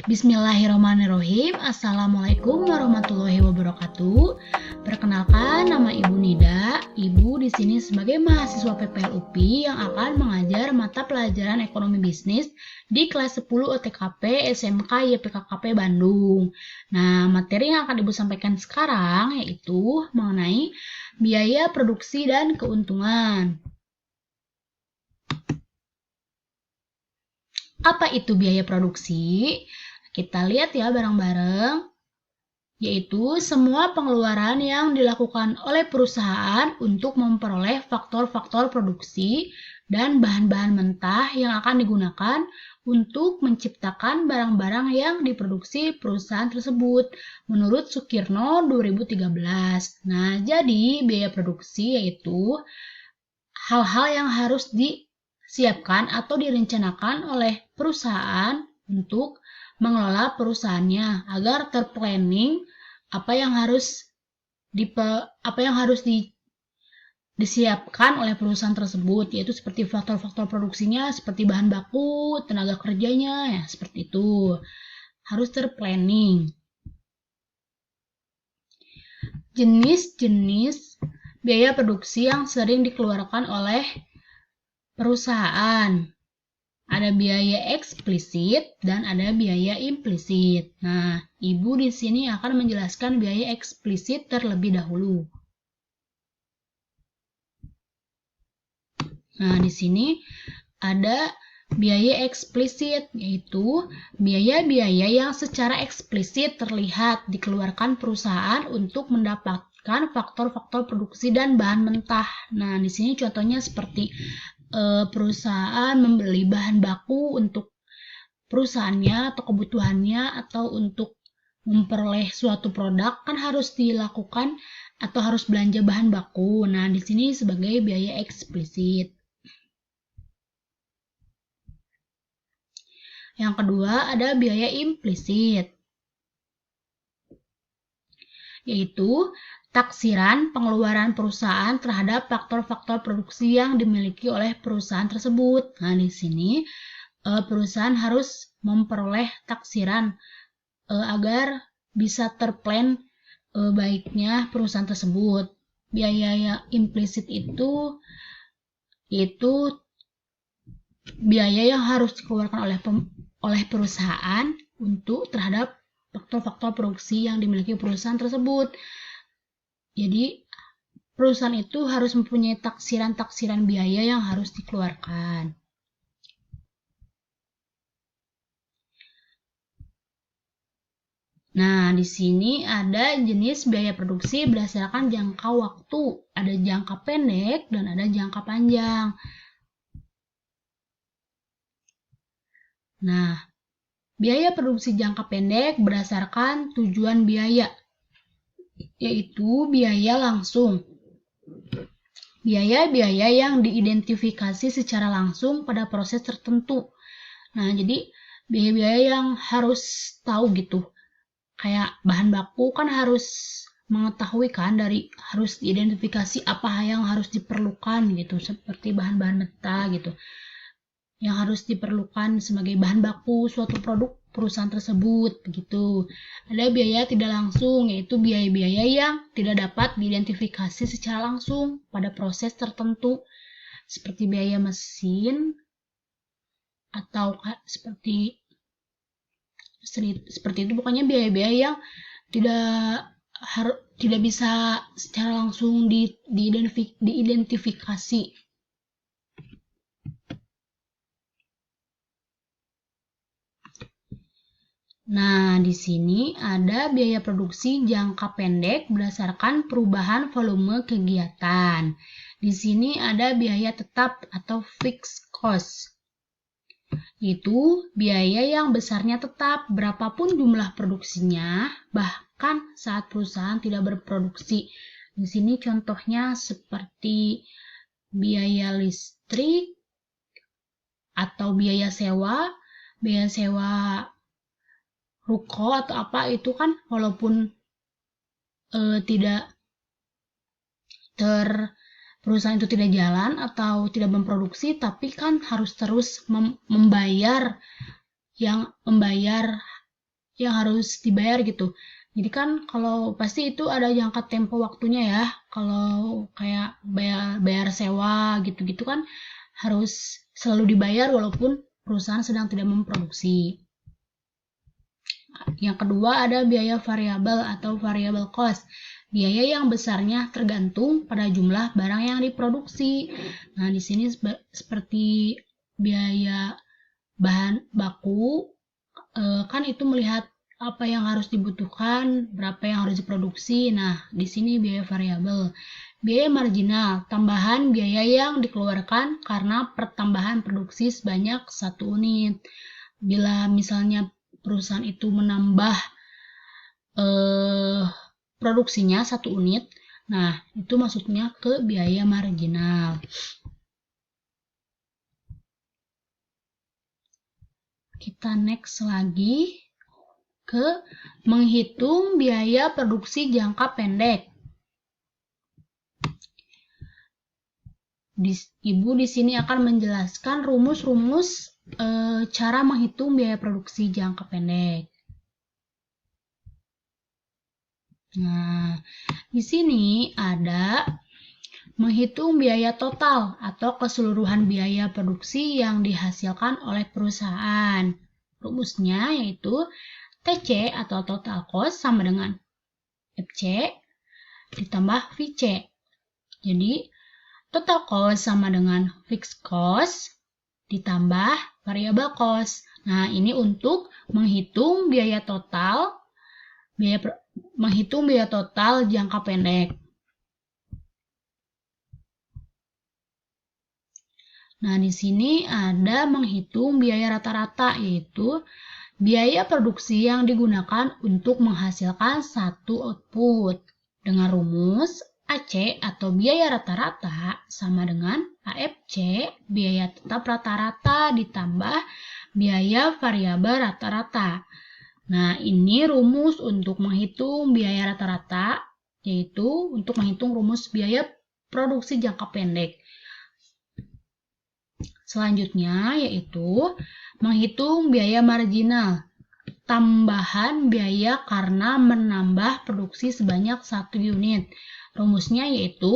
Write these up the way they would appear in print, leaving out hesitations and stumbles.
Bismillahirrahmanirrahim. Assalamualaikum warahmatullahi wabarakatuh. Perkenalkan, nama Ibu Nida. Ibu di sini sebagai mahasiswa PPLUPI yang akan mengajar mata pelajaran ekonomi bisnis di kelas 10 OTKP SMK YPKKP Bandung. Nah, materi yang akan Ibu sampaikan sekarang yaitu mengenai biaya produksi dan keuntungan. Apa itu biaya produksi? Kita lihat ya bareng-bareng, yaitu semua pengeluaran yang dilakukan oleh perusahaan untuk memperoleh faktor-faktor produksi dan bahan-bahan mentah yang akan digunakan untuk menciptakan barang-barang yang diproduksi perusahaan tersebut menurut Sukirno 2013. Nah, jadi biaya produksi yaitu hal-hal yang harus disiapkan atau direncanakan oleh perusahaan untuk mengelola perusahaannya agar terplanning apa yang harus disiapkan oleh perusahaan tersebut, yaitu seperti faktor-faktor produksinya, seperti bahan baku, tenaga kerjanya, ya seperti itu. Harus terplanning. Jenis-jenis biaya produksi yang sering dikeluarkan oleh perusahaan. Ada biaya eksplisit dan ada biaya implisit. Nah, Ibu di sini akan menjelaskan biaya eksplisit terlebih dahulu. Nah, di sini ada biaya eksplisit, yaitu biaya-biaya yang secara eksplisit terlihat dikeluarkan perusahaan untuk mendapatkan faktor-faktor produksi dan bahan mentah. Nah, di sini contohnya seperti perusahaan membeli bahan baku untuk perusahaannya atau kebutuhannya atau untuk memperoleh suatu produk kan harus dilakukan atau harus belanja bahan baku. Nah, di sini sebagai biaya eksplisit. Yang kedua ada biaya implisit, yaitu taksiran pengeluaran perusahaan terhadap faktor-faktor produksi yang dimiliki oleh perusahaan tersebut. Nah, di sini perusahaan harus memperoleh taksiran agar bisa terplan baiknya perusahaan tersebut. Biaya implisit itu yaitu biaya yang harus dikeluarkan oleh perusahaan untuk terhadap faktor-faktor produksi yang dimiliki perusahaan tersebut. Jadi, perusahaan itu harus mempunyai taksiran-taksiran biaya yang harus dikeluarkan. Nah, di sini ada jenis biaya produksi berdasarkan jangka waktu. Ada jangka pendek dan ada jangka panjang. Nah, biaya produksi jangka pendek berdasarkan tujuan biaya, yaitu biaya langsung. Biaya-biaya yang diidentifikasi secara langsung pada proses tertentu. Nah, jadi biaya-biaya yang harus tahu gitu. Kayak bahan baku kan harus mengetahui kan harus diidentifikasi apa yang harus diperlukan gitu, seperti bahan-bahan mentah gitu. Yang harus diperlukan sebagai bahan baku suatu produk perusahaan tersebut begitu. Ada biaya tidak langsung, yaitu biaya-biaya yang tidak dapat diidentifikasi secara langsung pada proses tertentu, seperti biaya mesin atau seperti itu, pokoknya biaya-biaya yang tidak bisa secara langsung diidentifikasi. Nah, di sini ada biaya produksi jangka pendek berdasarkan perubahan volume kegiatan. Di sini ada biaya tetap atau fixed cost, yaitu biaya yang besarnya tetap berapapun jumlah produksinya, bahkan saat perusahaan tidak berproduksi. Di sini contohnya seperti biaya listrik atau biaya sewa ruko atau apa itu kan walaupun perusahaan itu tidak jalan atau tidak memproduksi, tapi kan harus terus membayar yang harus dibayar gitu. Jadi kan kalau pasti itu ada jangka tempo waktunya ya. Kalau kayak bayar sewa gitu-gitu kan harus selalu dibayar walaupun perusahaan sedang tidak memproduksi. Yang kedua ada biaya variabel atau variable cost. Biaya yang besarnya tergantung pada jumlah barang yang diproduksi. Nah, di sini seperti biaya bahan baku, kan itu melihat apa yang harus dibutuhkan, berapa yang harus diproduksi. Nah, di sini biaya variabel. Biaya marginal, tambahan biaya yang dikeluarkan karena pertambahan produksi sebanyak 1 unit. Bila misalnya perusahaan itu menambah produksinya 1 unit, nah itu maksudnya ke biaya marginal. Kita next lagi ke menghitung biaya produksi jangka pendek. Ibu di sini akan menjelaskan rumus-rumus cara menghitung biaya produksi jangka pendek. Nah, di sini ada menghitung biaya total atau keseluruhan biaya produksi yang dihasilkan oleh perusahaan. Rumusnya yaitu TC atau total cost sama dengan FC ditambah VC. Jadi, total cost sama dengan fixed cost ditambah variable cost. Nah, ini untuk menghitung biaya total jangka pendek. Nah, di sini ada menghitung biaya rata-rata, yaitu biaya produksi yang digunakan untuk menghasilkan satu output. Dengan rumus AC atau biaya rata-rata sama dengan AFC, biaya tetap rata-rata ditambah biaya variabel rata-rata. Nah, ini rumus untuk menghitung biaya rata-rata, yaitu untuk menghitung rumus biaya produksi jangka pendek. Selanjutnya yaitu menghitung biaya marginal, tambahan biaya karena menambah produksi sebanyak 1 unit. Rumusnya yaitu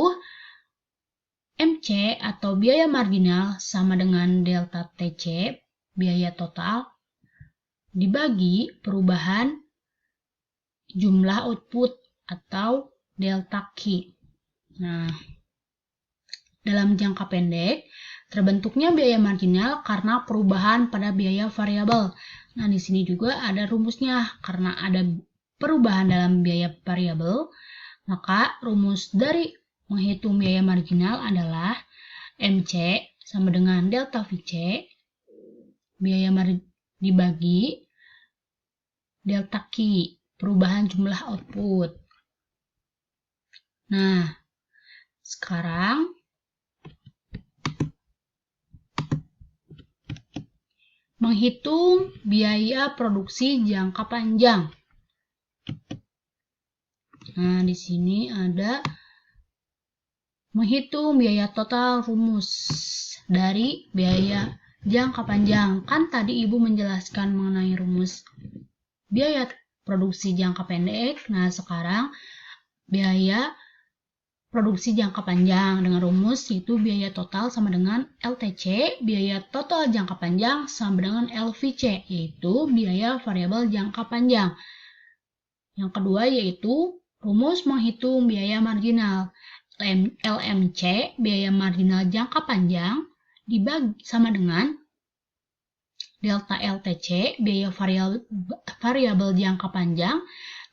MC atau biaya marginal sama dengan delta TC, biaya total, dibagi perubahan jumlah output atau delta Q. Nah, dalam jangka pendek, terbentuknya biaya marginal karena perubahan pada biaya variabel. Nah, di sini juga ada rumusnya. Karena ada perubahan dalam biaya variabel, maka rumus dari menghitung biaya marginal adalah MC sama dengan delta VC, biaya dibagi delta Q, perubahan jumlah output. Nah, sekarang menghitung biaya produksi jangka panjang. Nah, di sini ada menghitung biaya total, rumus dari biaya jangka panjang. Kan tadi Ibu menjelaskan mengenai rumus biaya produksi jangka pendek. Nah, sekarang biaya produksi jangka panjang dengan rumus yaitu biaya total sama dengan LTC, biaya total jangka panjang sama dengan LVC, yaitu biaya variabel jangka panjang. Yang kedua yaitu rumus menghitung biaya marginal. LMC, biaya marginal jangka panjang, dibagi sama dengan delta LTC, biaya variabel jangka panjang,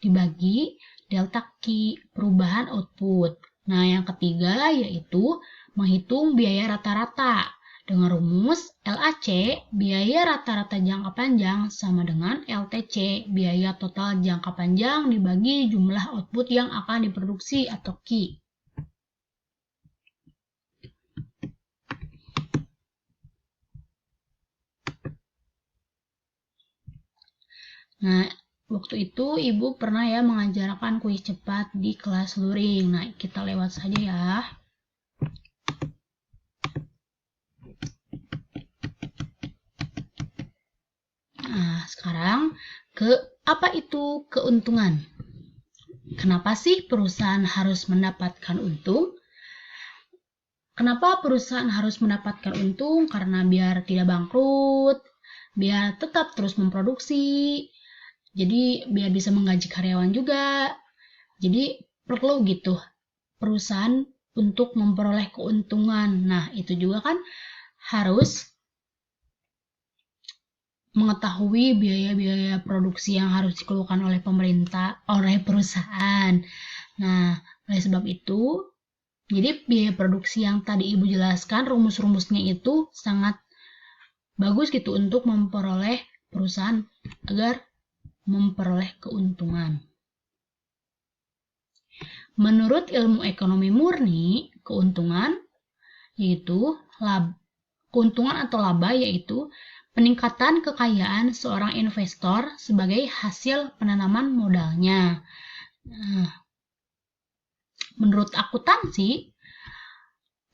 dibagi delta Q, perubahan output. Nah, yang ketiga yaitu menghitung biaya rata-rata dengan rumus LAC, biaya rata-rata jangka panjang sama dengan LTC, biaya total jangka panjang dibagi jumlah output yang akan diproduksi atau Q. Nah, waktu itu Ibu pernah ya mengajarkan kuis cepat di kelas luring. Nah, kita lewat saja ya. Nah, sekarang ke apa itu keuntungan. Kenapa sih perusahaan harus mendapatkan untung? Kenapa perusahaan harus mendapatkan untung? Karena biar tidak bangkrut, biar tetap terus memproduksi, jadi biar bisa menggaji karyawan juga. Jadi perlu gitu perusahaan untuk memperoleh keuntungan. Nah, itu juga kan harus mengetahui biaya-biaya produksi yang harus dikeluarkan oleh pemerintah, oleh perusahaan. Nah, oleh sebab itu, jadi biaya produksi yang tadi Ibu jelaskan, rumus-rumusnya itu sangat bagus gitu untuk memperoleh perusahaan agar memperoleh keuntungan. Menurut ilmu ekonomi murni, keuntungan atau laba yaitu peningkatan kekayaan seorang investor sebagai hasil penanaman modalnya. Nah, menurut akuntansi,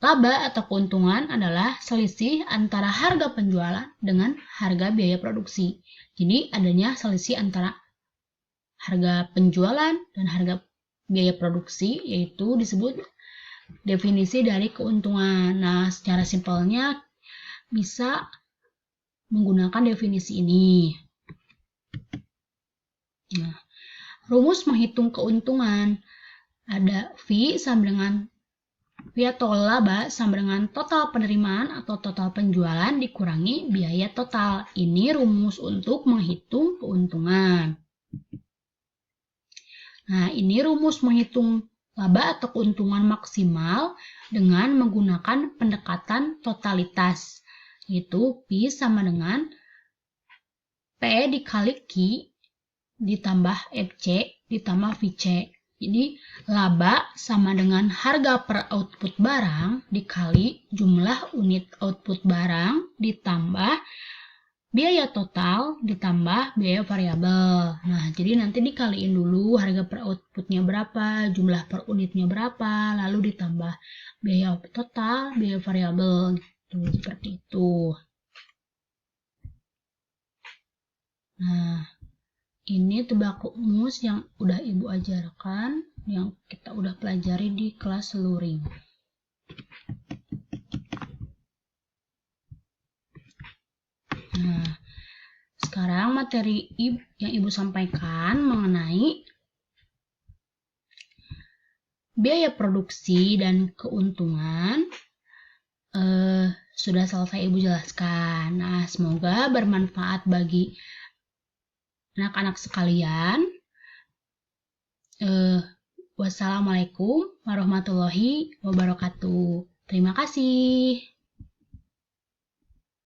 laba atau keuntungan adalah selisih antara harga penjualan dengan harga biaya produksi. Jadi adanya selisih antara harga penjualan dan harga biaya produksi, yaitu disebut definisi dari keuntungan. Nah, secara simpelnya bisa menggunakan definisi ini. Nah, rumus menghitung keuntungan ada V atau laba sama dengan total penerimaan atau total penjualan dikurangi biaya total. Ini rumus untuk menghitung keuntungan. Nah, ini rumus menghitung laba atau keuntungan maksimal dengan menggunakan pendekatan totalitas, yaitu P sama dengan P dikali Q ditambah FC ditambah VC. Jadi laba sama dengan harga per output barang dikali jumlah unit output barang ditambah biaya total ditambah biaya variabel. Nah, jadi nanti dikaliin dulu harga per outputnya berapa, jumlah per unitnya berapa, lalu ditambah biaya total, biaya variabel. Gitu, seperti itu. Nah, ini tebak rumus yang udah Ibu ajarkan, yang kita udah pelajari di kelas luring. Nah, sekarang materi yang Ibu sampaikan mengenai biaya produksi dan keuntungan sudah selesai Ibu jelaskan. Nah, semoga bermanfaat bagi anak-anak sekalian. Wassalamualaikum warahmatullahi wabarakatuh. Terima kasih.